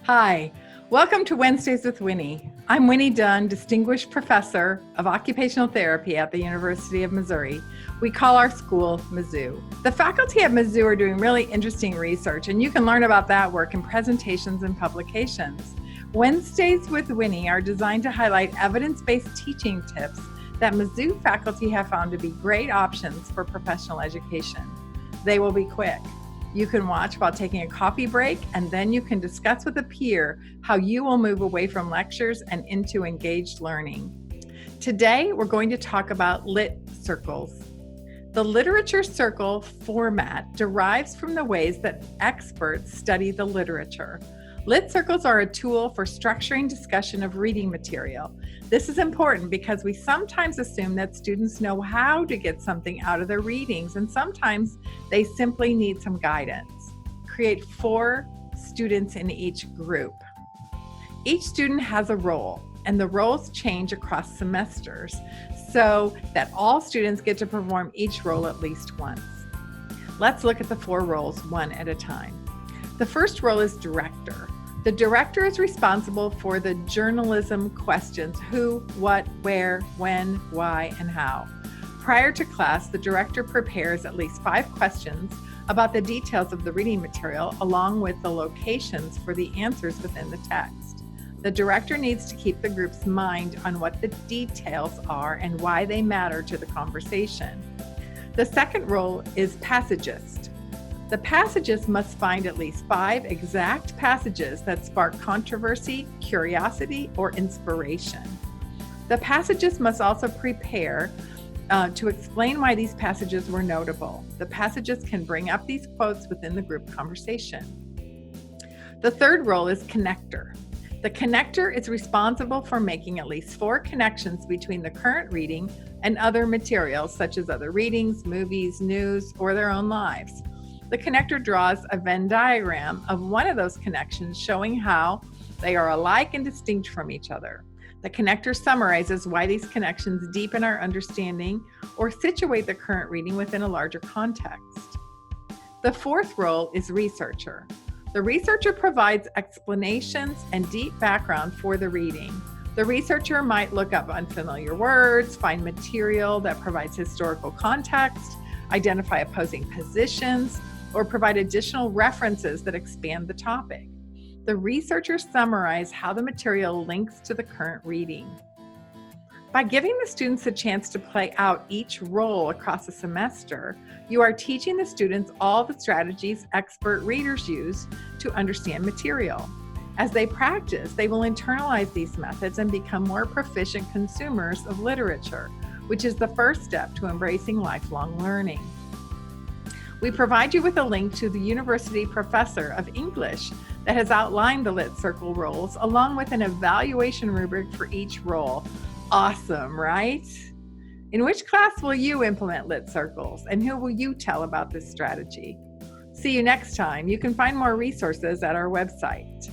Hi, welcome to Wednesdays with Winnie. I'm Winnie Dunn, Distinguished Professor of Occupational Therapy at the University of Missouri. We call our school Mizzou. The faculty at Mizzou are doing really interesting research, and you can learn about that work in presentations and publications. Wednesdays with Winnie are designed to highlight evidence-based teaching tips that Mizzou faculty have found to be great options for professional education. They will be quick. You can watch while taking a coffee break, and then you can discuss with a peer how you will move away from lectures and into engaged learning. Today, we're going to talk about lit circles. The literature circle format derives from the ways that experts study the literature. Lit circles are a tool for structuring discussion of reading material. This is important because we sometimes assume that students know how to get something out of their readings, and sometimes they simply need some guidance. Create 4 students in each group. Each student has a role, and the roles change across semesters so that all students get to perform each role at least once. Let's look at the 4 roles one at a time. The first role is director. The director is responsible for the journalism questions: who, what, where, when, why, and how. Prior to class, the director prepares at least 5 questions about the details of the reading material, along with the locations for the answers within the text. The director needs to keep the group's mind on what the details are and why they matter to the conversation. The second role is passagist. The passagist must find at least 5 exact passages that spark controversy, curiosity, or inspiration. The passagist must also prepare to explain why these passages were notable. The passagist can bring up these quotes within the group conversation. The third role is connector. The connector is responsible for making at least 4 connections between the current reading and other materials, such as other readings, movies, news, or their own lives. The connector draws a Venn diagram of one of those connections, showing how they are alike and distinct from each other. The connector summarizes why these connections deepen our understanding or situate the current reading within a larger context. The fourth role is researcher. The researcher provides explanations and deep background for the reading. The researcher might look up unfamiliar words, find material that provides historical context, identify opposing positions, or provide additional references that expand the topic. The researchers summarize how the material links to the current reading. By giving the students a chance to play out each role across a semester, you are teaching the students all the strategies expert readers use to understand material. As they practice, they will internalize these methods and become more proficient consumers of literature, which is the first step to embracing lifelong learning. We provide you with a link to the University Professor of English that has outlined the Lit Circle roles, along with an evaluation rubric for each role. Awesome, right? In which class will you implement Lit Circles, and who will you tell about this strategy? See you next time. You can find more resources at our website.